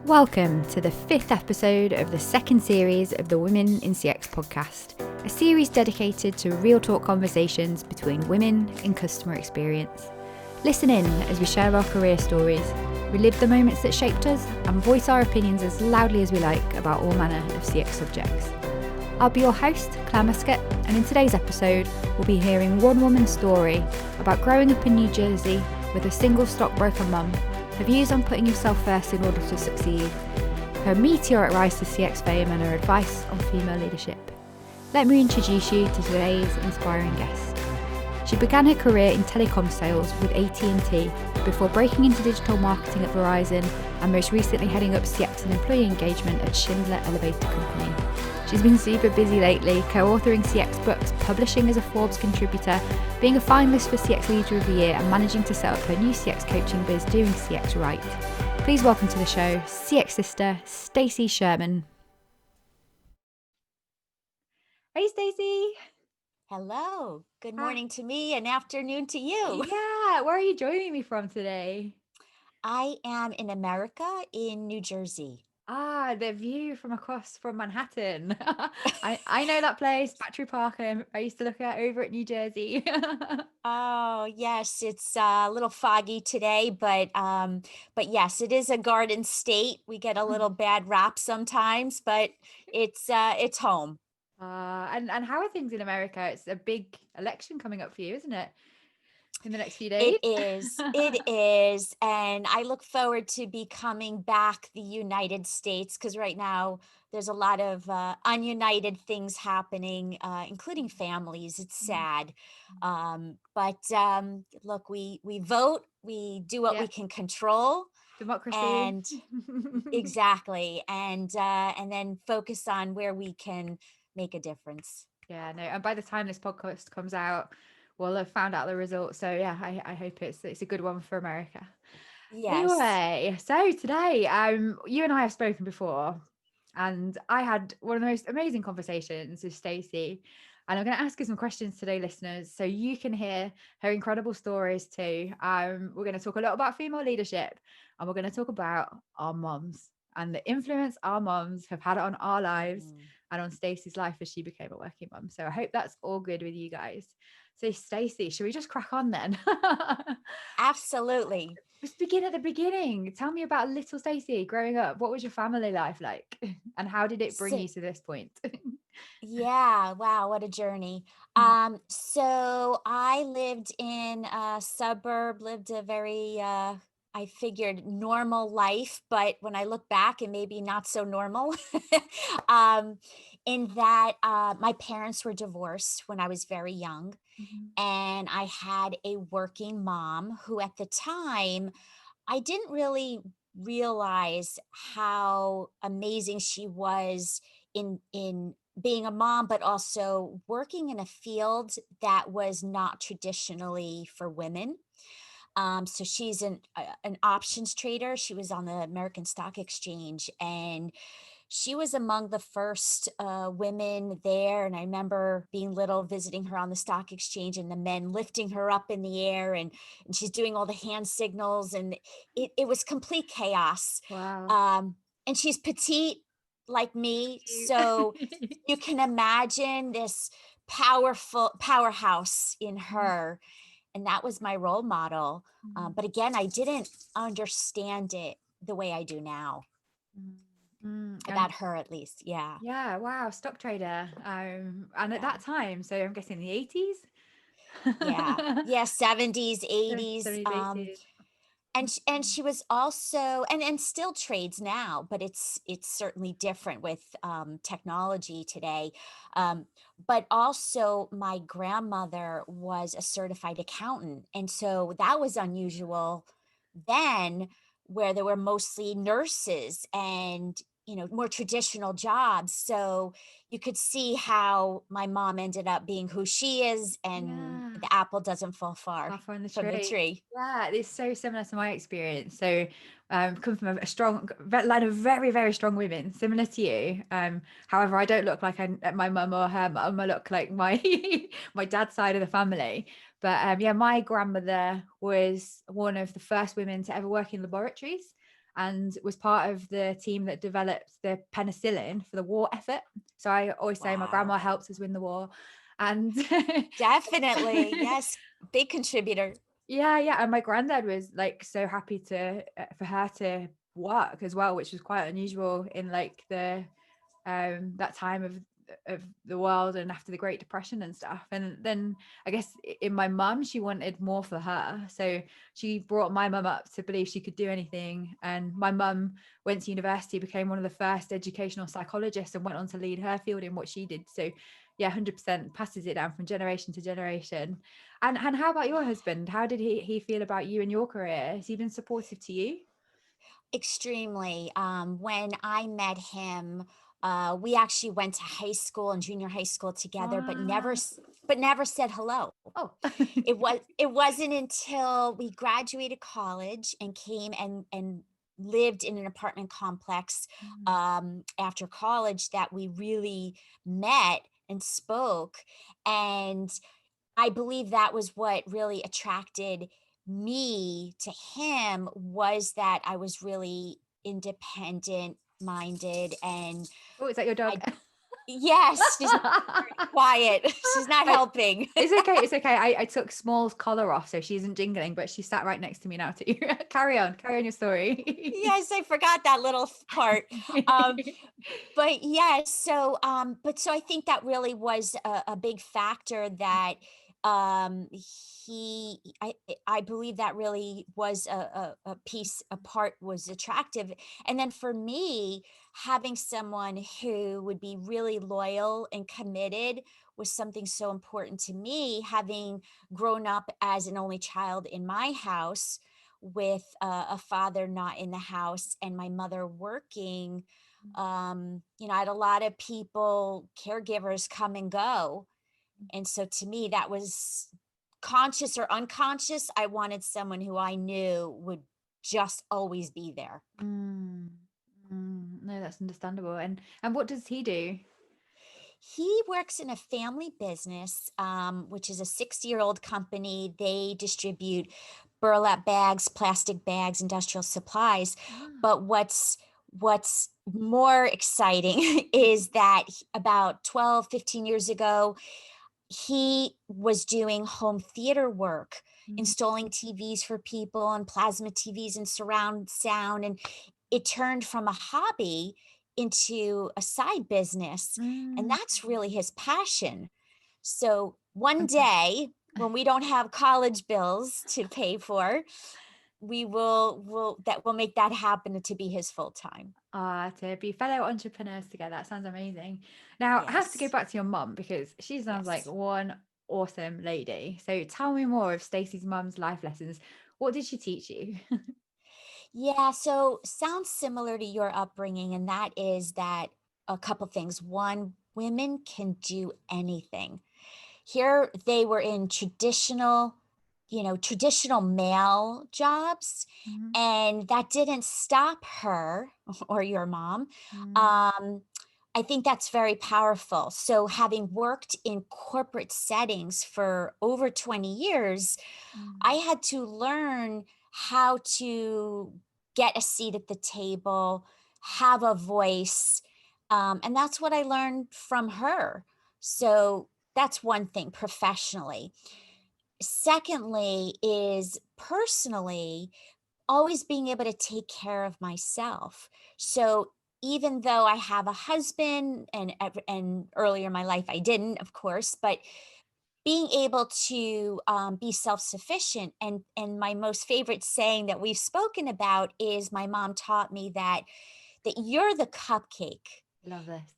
Welcome to the 5th episode of the second series of the Women in CX podcast, a series dedicated to real talk conversations between women in customer experience. Listen in as we share our career stories, relive the moments that shaped us, and voice our opinions as loudly as we like about all manner of CX subjects. I'll be your host, Clare Muscutt, and in today's episode, we'll be hearing one woman's story about growing up in New Jersey with a single stockbroker mum, her views on putting yourself first in order to succeed, her meteoric rise to CX fame, and her advice on female leadership. Let me introduce you to today's inspiring guest. She began her career in telecom sales with AT&T before breaking into digital marketing at Verizon and most recently heading up CX and employee engagement at Schindler Elevator Company. She's been super busy lately, co-authoring CX books, publishing as a Forbes contributor, being a finalist for CX Leader of the Year, and managing to set up her new CX coaching biz, DoingCXRight. Please welcome to the show, CX sister, Stacy Sherman. Hey, Stacy. Hello. Good morning to me and afternoon to you. Yeah, where are you joining me from today? I am in America, in New Jersey. The view from across from Manhattan. I know that place, Battery Park. I used to look at over at New Jersey. Oh, yes, it's a little foggy today, but yes, it is a garden state. We get a little bad rap sometimes, but it's home. And how are things in America? It's a big election coming up for you, isn't it? In the next few days? It is. It is. And I look forward to becoming back the United States because right now there's a lot of ununited things happening, including families. It's sad. But look, we vote, we do what we can control. Democracy. And exactly. And then focus on where we can make a difference. Yeah, no. And by the time this podcast comes out, we'll have found out the results. So yeah, I hope it's a good one for America. Yes. Anyway, so today, you and I have spoken before, and I had one of the most amazing conversations with Stacy. And I'm going to ask her some questions today, listeners, so you can hear her incredible stories too. We're going to talk a lot about female leadership, and we're going to talk about our moms and the influence our moms have had on our lives and on Stacy's life as she became a working mom. So I hope that's all good with you guys. So Stacy, should we just crack on then? Absolutely. Let's begin at the beginning. Tell me about little Stacy growing up. What was your family life like? And how did it bring you to this point? Yeah, wow, what a journey. So I lived in a suburb, lived a very I figured normal life, but when I look back, it may be not so normal. um, in that my parents were divorced when I was very young, and I had a working mom who at the time I didn't really realize how amazing she was in being a mom, but also working in a field that was not traditionally for women. So she's an options trader. She was on the American Stock Exchange, and she was among the first women there. And I remember being little, visiting her on the stock exchange, and the men lifting her up in the air, and she's doing all the hand signals, and it was complete chaos. Wow. And she's petite like me, so you can imagine this powerhouse in her, and that was my role model. But again, I didn't understand it the way I do now. About her, at least. Yeah. Yeah, wow, stock trader. And at that time, so I'm guessing the 80s. Yeah, 70s, 80s. 70s, 80s. And she was also and still trades now, but it's certainly different with technology today. But also my grandmother was a certified accountant, and so that was unusual then, where there were mostly nurses and more traditional jobs. So you could see how my mom ended up being who she is, and the apple doesn't fall far from the from the tree. Yeah, it's so similar to my experience. So come from a strong line of very, very strong women, similar to you. However, I don't look like my mum or her mum. I look like my my dad's side of the family. But yeah, my grandmother was one of the first women to ever work in laboratories. and was part of the team that developed the penicillin for the war effort. So I always say my grandma helped us win the war. And Definitely. Yes. Big contributor. yeah. And my granddad was like so happy for her to work as well, which was quite unusual in like the that time of the world and after the Great Depression and stuff. And then I guess in my mum, she wanted more for her, so she brought my mum up to believe she could do anything. And my mum went to university, became one of the first educational psychologists, and went on to lead her field in what she did. So yeah, 100% passes it down from generation to generation. And how about your husband? How did he feel about you and your career? Has he been supportive to you? Extremely. When I met him, we actually went to high school and junior high school together, Wow. but never said hello. Oh. It wasn't until we graduated college and came and lived in an apartment complex after college that we really met and spoke. And I believe that was what really attracted me to him, was that I was really independent minded. And Oh, is that your dog? I yes, she's very quiet. She's not helping. It's okay. It's okay. I took Small's collar off, so she isn't jingling, but she sat right next to me now too. Carry on your story. Yes, I forgot that little part. Um, but yeah, so I think that really was a big factor that he I believe that really was a piece, a part was attractive. And then for me, having someone who would be really loyal and committed was something so important to me, having grown up as an only child in my house with a father not in the house and my mother working. I had a lot of people, caregivers come and go. And so to me, that was conscious or unconscious. I wanted someone who I knew would just always be there. Mm, no, that's understandable. And what does he do? He works in a family business, which is a 60-year-old company. They distribute burlap bags, plastic bags, industrial supplies. Ah. But what's more exciting is that about 12, 15 years ago, he was doing home theater work, Mm, installing TVs for people and plasma TVs and surround sound. And it turned from a hobby into a side business. And mm, that's really his passion. So one fantastic. day, when we don't have college bills to pay for, we will make that happen to be his full time. To be fellow entrepreneurs together. That sounds amazing. Now, I have to go Yes. back to your mum because she sounds like Yes. one awesome lady. So tell me more of Stacey's mum's life lessons. What did she teach you? Yeah, so sounds similar to your upbringing, and that is that a couple things. One, women can do anything. Here they were in traditional male jobs, Mhm. and that didn't stop her or your mom. Mm, Um, I think that's very powerful. So, having worked in corporate settings for over 20 years, I mm, had to learn how to get a seat at the table, have a voice. And that's what I learned from her. So that's one thing professionally. Secondly, is personally, always being able to take care of myself. So even though I have a husband and earlier in my life I didn't, of course, but being able to be self-sufficient. And my most favorite saying that we've spoken about is my mom taught me that you're the cupcake. love this.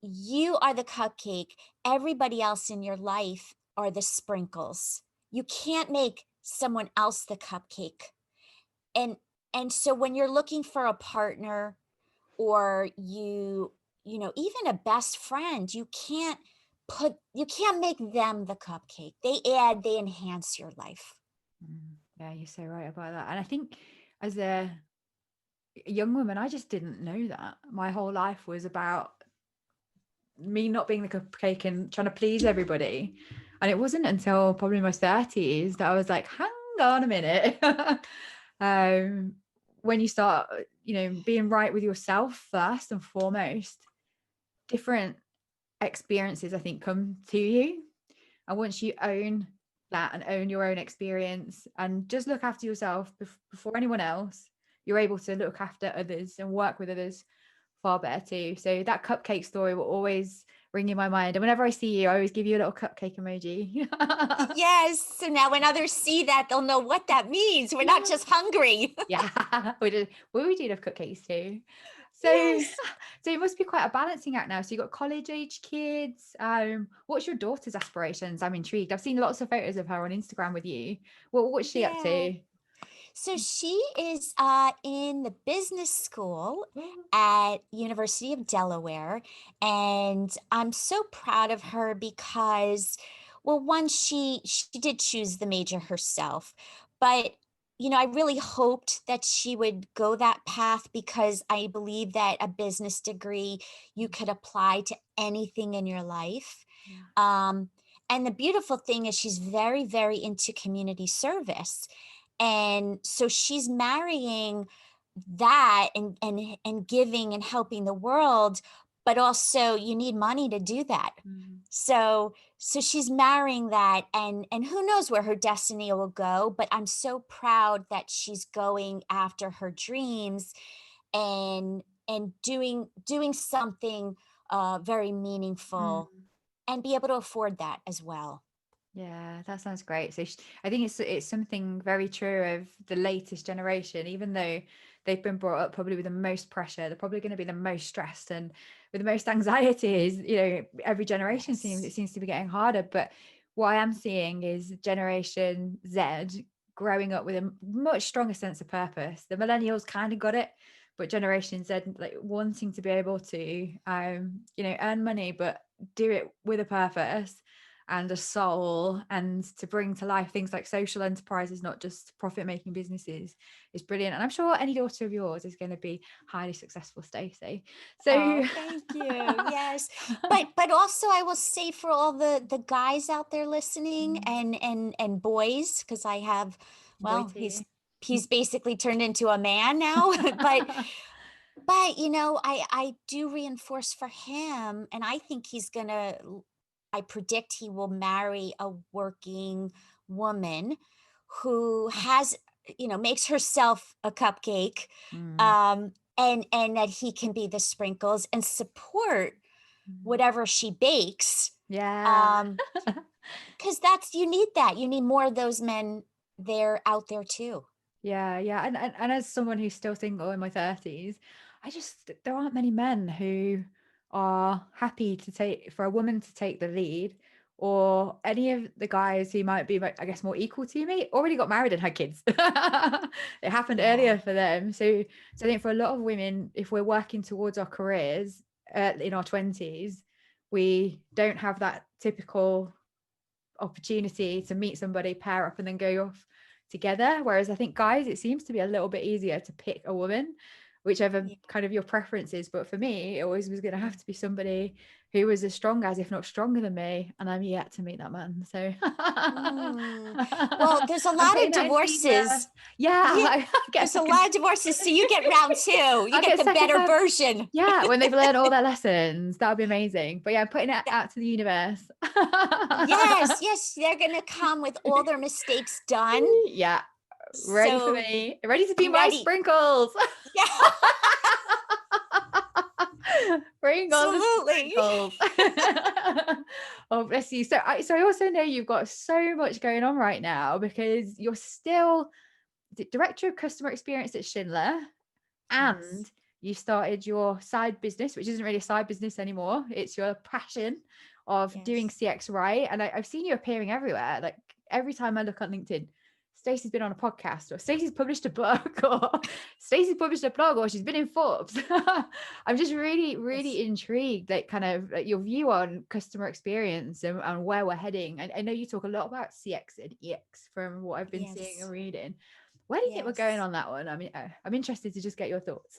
You are the cupcake. Everybody else in your life are the sprinkles. You can't make someone else the cupcake. And and so when you're looking for a partner, or even a best friend, you can't make them the cupcake. They enhance your life. Yeah, you're so right about that. And I think as a young woman, I just didn't know that. My whole life was about me not being the cupcake and trying to please everybody. And it wasn't until probably my 30s that I was like, hang on a minute. um, when you start, being right with yourself first and foremost, different experiences, I think, come to you. And once you own that and own your own experience and just look after yourself before anyone else, you're able to look after others and work with others far better too. So that cupcake story will always ring in my mind. And whenever I see you, I always give you a little cupcake emoji. Yes. So now when others see that, they'll know what that means. We're not just hungry. Yeah, we do love cupcakes too. So, Yes. so it must be quite a balancing act now. So you've got college age kids. What's your daughter's aspirations? I'm intrigued. I've seen lots of photos of her on Instagram with you. What's she up Yeah. to? So she is in the business school Oh, at University of Delaware, and I'm so proud of her because, well, one, she did choose the major herself, but I really hoped that she would go that path because I believe that a business degree you could apply to anything in your life. yeah. Um, and the beautiful thing is she's very, very into community service. And so she's marrying that and giving and helping the world, but also you need money to do that. Mm. So she's marrying that, and who knows where her destiny will go, but I'm so proud that she's going after her dreams and doing something very meaningful Mm. and be able to afford that as well. Yeah, that sounds great. So I think it's something very true of the latest generation, even though they've been brought up probably with the most pressure, they're probably going to be the most stressed and with the most anxieties. Every generation Yes. seems to be getting harder. But what I am seeing is Generation Z growing up with a much stronger sense of purpose. The millennials kind of got it, but Generation Z like wanting to be able to earn money, but do it with a purpose and a soul, and to bring to life things like social enterprises, not just profit making businesses, is brilliant. And I'm sure any daughter of yours is going to be highly successful, Stacey. So Oh, thank you. Yes. But also I will say for all the guys out there listening and boys, because I have, boy well, too. he's basically turned into a man now. But I do reinforce for him, and I think I predict he will marry a working woman who has, makes herself a cupcake, Mm. and that he can be the sprinkles and support Mm. whatever she bakes. Yeah. Um, because you need that. You need more of those men out there too. Yeah. And as someone who's still single in my 30s, there aren't many men who are happy to take for a woman to take the lead, or any of the guys who might be, I guess, more equal to me already got married and had kids. It happened Yeah. earlier for them. So I think for a lot of women, if we're working towards our careers in our 20s, we don't have that typical opportunity to meet somebody, pair up, and then go off together. Whereas I think guys, it seems to be a little bit easier to pick a woman, whichever Yeah. kind of your preference is. But for me, it always was going to Yeah. have to be somebody who was as strong as, if not stronger than me. And I'm yet to meet that man. So Mm. Well, there's a I'm lot putting of that in the, divorces. yeah, Yeah, I there's guess I a can, lot of divorces. So you get round two. You I'll get get the second better time. version. Yeah, when they've learned all their lessons, that would be amazing. But yeah, I'm putting it Yeah. out to the universe. Yes, yes, they're gonna come with all their mistakes done. Yeah, ready for So me, ready to be my ready. sprinkles. Yeah, Bring on the absolutely. sprinkles. Oh, bless you. So I also know you've got so much going on right now, because you're still the director of customer experience at Schindler, Yes. and you started your side business, which isn't really a side business anymore. It's your passion of doing Yes. CX right. And I've seen you appearing everywhere. Like every time I look on LinkedIn, Stacey's been on a podcast, or Stacey's published a book, or Stacey's published a blog, or she's been in Forbes. I'm just really, Yes. really intrigued, like kind of like your view on customer experience and where we're heading. I know you talk a lot about CX and EX from what I've been seeing and Yes. reading. Where do you think we're going Yes. on that one? I mean, I'm interested to just get your thoughts.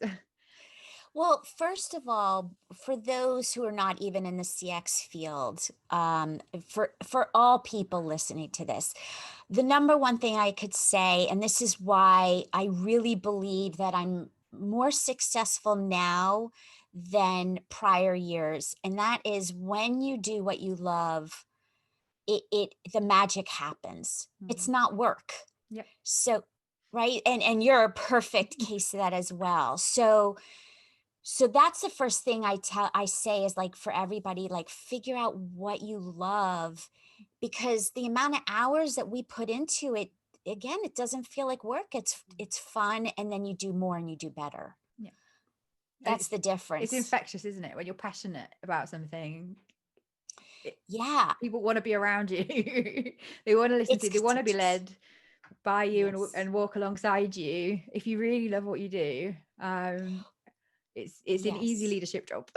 Well, first of all, for those who are not even in the CX field, for all people listening to this, the number one thing I could say, and this is why I really believe that I'm more successful now than prior years, and that is when you do what you love, the magic happens. It's not work. Yep. So, right, and you're a perfect case of that as well. So that's the first thing I say is, like, for everybody, like, figure out what you love, because the amount of hours that we put into it, again, it doesn't feel like work. It's fun, and then you do more and you do better. Yeah. That's the It's difference. infectious, isn't it? When you're passionate about something, Yeah. people want to be around you. They want to listen to you. They want to be led by you Yes. and walk alongside you. If you really love what you do, it's an easy Yes. leadership job.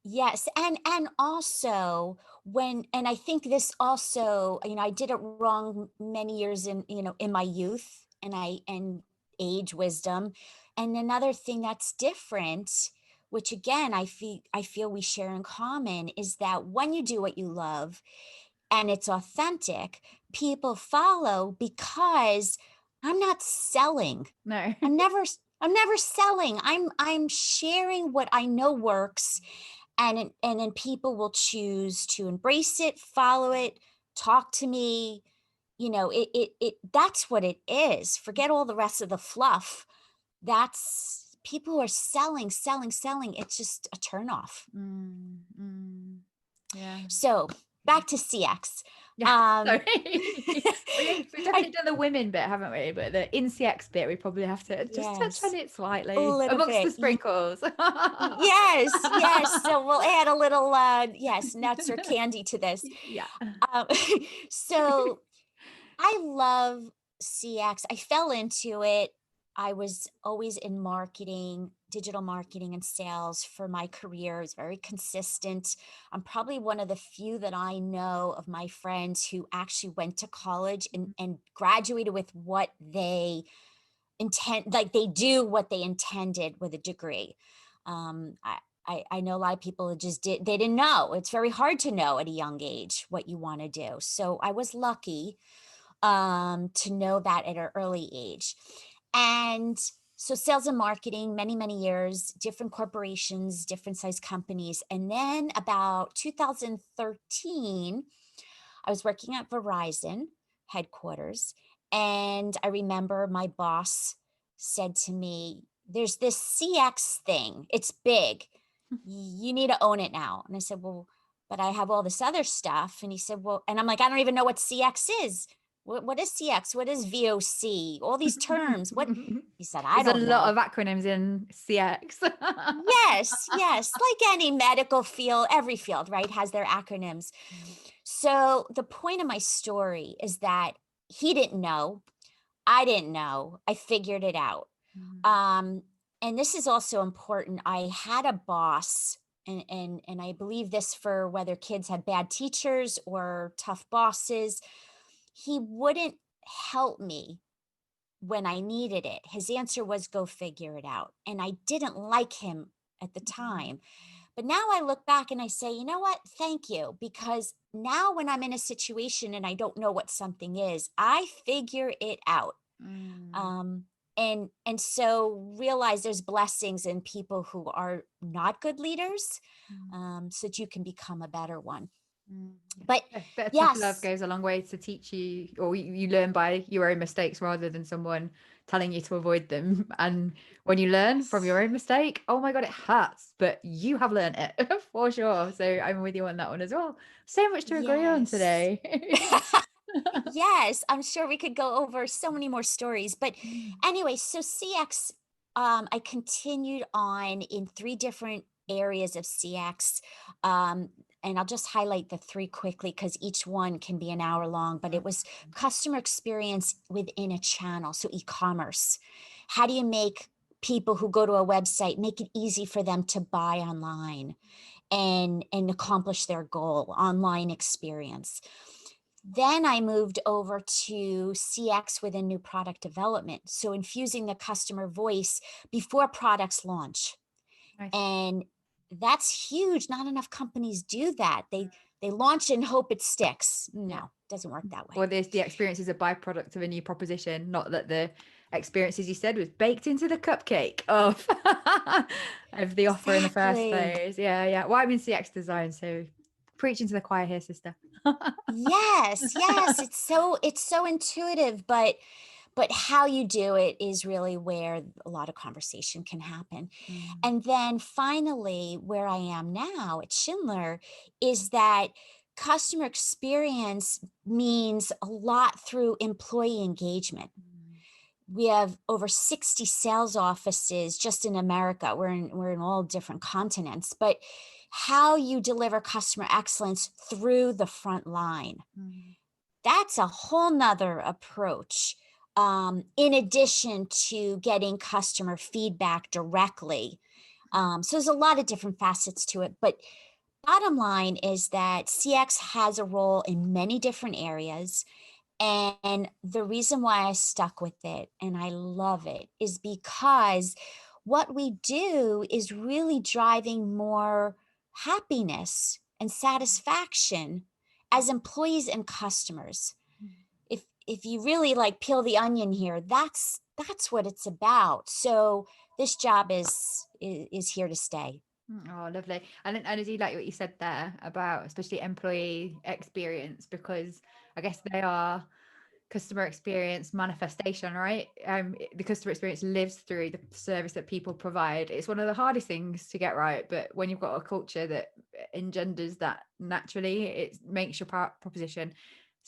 Yes, and also and I think this also, I did it wrong many years in my youth, and age wisdom. And another thing that's different, which again I feel we share in common, is that when you do what you love and it's authentic, people follow, because I'm not selling. No. I'm never selling. I'm sharing what I know works, and then people will choose to embrace it, follow it, talk to me. That's what it is. Forget all the rest of the fluff. That's people who are selling, selling, selling. It's just a turnoff. Yeah. So back to CX. Yeah. Sorry. We've I, definitely done the women bit, haven't we? But the NCX bit, we probably have to just touch on yes, it a slightly little amongst the bit. sprinkles. Yes, yes. So we'll add a little, yes, nuts or candy to this. Yeah. Um, so I love CX. I fell into it. I was always in marketing, digital marketing and sales for my career. It's very consistent. I'm probably one of the few that I know of my friends who actually went to college and graduated with what they intend, like they do what they intended with a degree. I know a lot of people they didn't know. It's very hard to know at a young age what you want to do. So I was lucky to know that at an early age. And so sales and marketing, many, many years, different corporations, different size companies. And then about 2013, I was working at Verizon headquarters. And I remember my boss said to me, there's this CX thing. It's big. You need to own it now. And I said, well, but I have all this other stuff. And he said, well, and I'm like, I don't even know what CX is. What is CX? What is VOC? All these terms. What? He said, I There's a don't lot know. of acronyms in CX. Yes, yes. Like any medical field, every field, right, has their acronyms. So the point of my story is that he didn't know. I didn't know. I figured it out. Um, and this is also important. I had a boss, and I believe this for whether kids have bad teachers or tough bosses. He wouldn't help me when I needed it. His answer was go figure it out. And I didn't like him at the time. But now I look back and I say, you know what? Thank you. Because now when I'm in a situation and I don't know what something is, I figure it out. And so realize there's blessings in people who are not good leaders, so that you can become a better one. But Bit of tough love yes, goes a long way to teach you, or you learn by your own mistakes rather than someone telling you to avoid them. And when you learn from your own mistake, oh my God, it hurts, but you have learned it for sure. So I'm with you on that one as well. So much to agree on yes. today. Yes, I'm sure we could go over so many more stories. But anyway, so CX, I continued on in 3 different areas of CX. And I'll just highlight the 3 quickly because each one can be an hour long. But it was customer experience within a channel. So e-commerce. How do you make people who go to a website, make it easy for them to buy online and accomplish their goal, online experience? Then I moved over to CX within new product development. So infusing the customer voice before products launch. Nice. And that's huge. Not enough companies do that. They launch and hope it sticks. No, it doesn't work that way. Or the experience is a byproduct of a new proposition, not that the experience, as you said, was baked into the cupcake of of the offer in the first place. Yeah. Well, I'm in CX design, so preaching to the choir here, sister. Yes. It's so intuitive, but how you do it is really where a lot of conversation can happen. And then finally, where I am now at Schindler is that customer experience means a lot through employee engagement. We have over 60 sales offices just in America. We're in all different continents, but how you deliver customer excellence through the front line. That's a whole nother approach. In addition to getting customer feedback directly. So there's a lot of different facets to it, but bottom line is that CX has a role in many different areas. And the reason why I stuck with it and I love it is because what we do is really driving more happiness and satisfaction as employees and customers. If you really like peel the onion here, that's what it's about. So this job is here to stay. Oh, lovely. And I do like what you said there about especially employee experience, because I guess they are customer experience manifestation, right? The customer experience lives through the service that people provide. It's one of the hardest things to get right, but when you've got a culture that engenders that naturally, it makes your proposition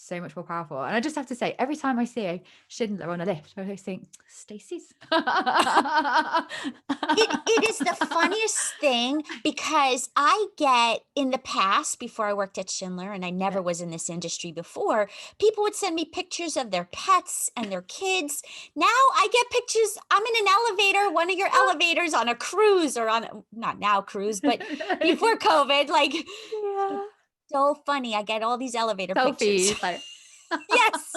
so much more powerful. And I just have to say, every time I see a Schindler on a lift, I always think Stacy's. It is the funniest thing, because I get, in the past, before I worked at Schindler, and I never was in this industry before, people would send me pictures of their pets and their kids. Now I get pictures. I'm in an elevator, one of your elevators, on a cruise, or on, not now cruise, but before COVID, like, so funny. I get all these elevator selfies, pictures. like Yes.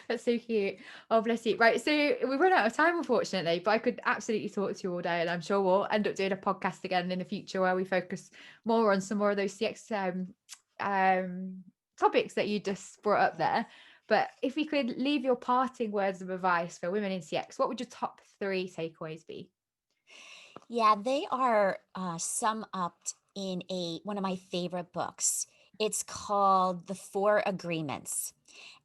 That's so cute. Oh, bless you. Right, so we've run out of time, unfortunately, but I could absolutely talk to you all day, and I'm sure we'll end up doing a podcast again in the future where we focus more on some more of those CX topics that you just brought up there. But if we could leave your parting words of advice for women in CX, what would your top 3 takeaways be? Yeah, they are summed up in one of my favorite books. It's called The 4 Agreements.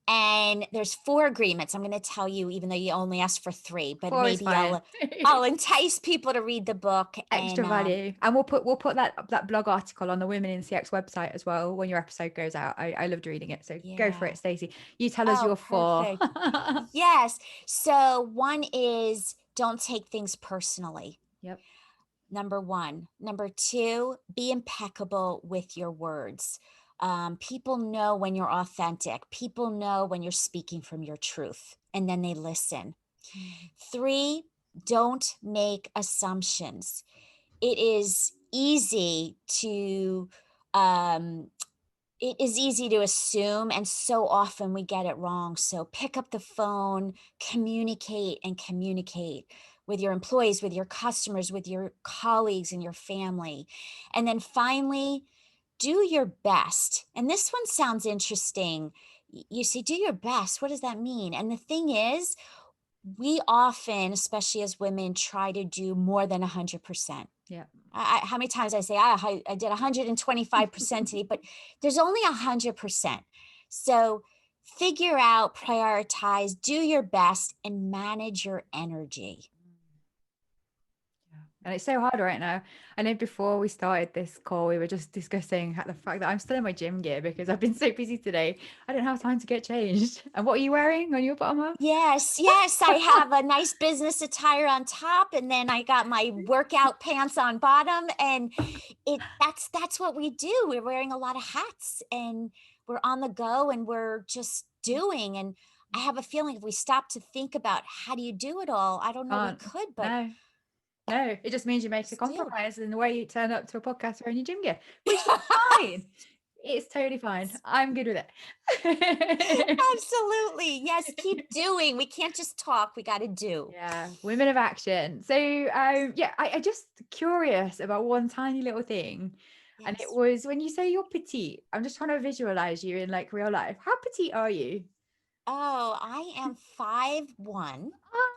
And there's 4 agreements. I'm going to tell you, even though you only asked for 3, but 4 is maybe fine. I'll entice people to read the book. Extra value. And we'll put that blog article on the Women in CX website as well when your episode goes out. I loved reading it. So go for it, Stacey. You tell us your 4. Perfect. Yes. So 1 is, don't take things personally. Yep. Number 1. Number 2, be impeccable with your words. People know when you're authentic. People know when you're speaking from your truth, and then they listen. 3, don't make assumptions. It is easy to assume, and so often we get it wrong. So pick up the phone, communicate with your employees, with your customers, with your colleagues and your family. And then finally, do your best. And this one sounds interesting. You say, do your best. What does that mean? And the thing is, we often, especially as women, try to do more than 100%. Yeah. How many times I say, I did 125% today, but there's only 100%. So figure out, prioritize, do your best, and manage your energy. And it's so hard right now. I know before we started this call, we were just discussing the fact that I'm still in my gym gear because I've been so busy today. I don't have time to get changed. And what are you wearing on your bottom half? Yes. I have a nice business attire on top, and then I got my workout pants on bottom. And that's what we do. We're wearing a lot of hats, and we're on the go, and we're just doing. And I have a feeling if we stop to think about how do you do it all, I don't know, we could, but no, it just means you make a compromise in the way you turn up to a podcast wearing your gym gear, which is fine. It's totally fine. I'm good with it. Absolutely. Yes, keep doing. We can't just talk. We got to do. Yeah, women of action. So yeah, I just curious about one tiny little thing. And it Yes. was when you say you're petite, I'm just trying to visualize you in like real life. How petite are you? Oh, I am 5'1". Ah.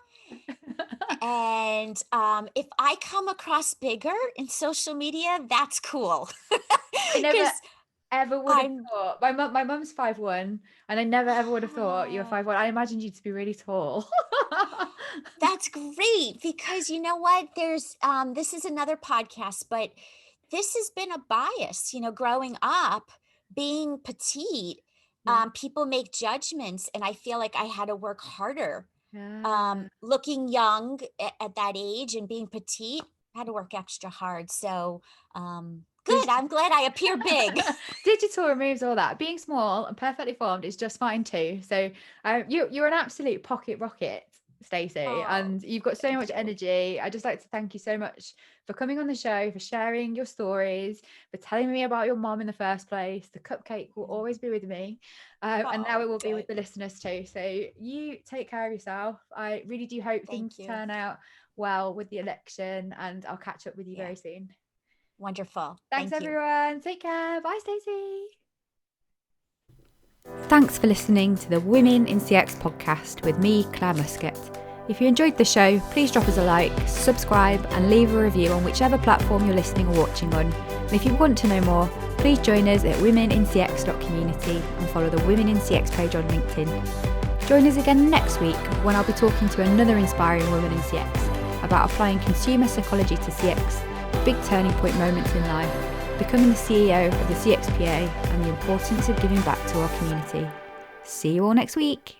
And if I come across bigger in social media, that's cool. I never Because ever would have I'm, thought. My mum's 5'1", and I never ever would have thought you were ah, 5'1". I imagined you to be really tall. that's great because you know what? There's this is another podcast, but this has been a bias, growing up, being petite, Yeah. people make judgments, and I feel like I had to work harder. Yeah. Looking young at that age and being petite, I had to work extra hard. So good. I'm glad I appear big. Digital removes all that. Being small and perfectly formed is just fine too. So you're an absolute pocket rocket, Stacey, Oh, and you've got so thank much you. energy. I just like to thank you so much for coming on the show, for sharing your stories, for telling me about your mom in the first place. The cupcake will Mhm. always be with me, and now Oh, it will be with good. the listeners too. So you take care of yourself. I really do hope things Thank you. turn out well with the election, and I'll catch up with you Yeah. very soon. Wonderful. Thanks, Thank you. everyone. Take care. Bye, Stacey. Thanks for listening to the Women in CX podcast with me, Clare Muscutt. If you enjoyed the show, please drop us a like, subscribe, and leave a review on whichever platform you're listening or watching on. And if you want to know more, please join us at womenincx.community and follow the Women in CX page on LinkedIn. Join us again next week when I'll be talking to another inspiring woman in CX about applying consumer psychology to CX, big turning point moments in life, becoming the CEO of the CXPA, and the importance of giving back to our community. See you all next week.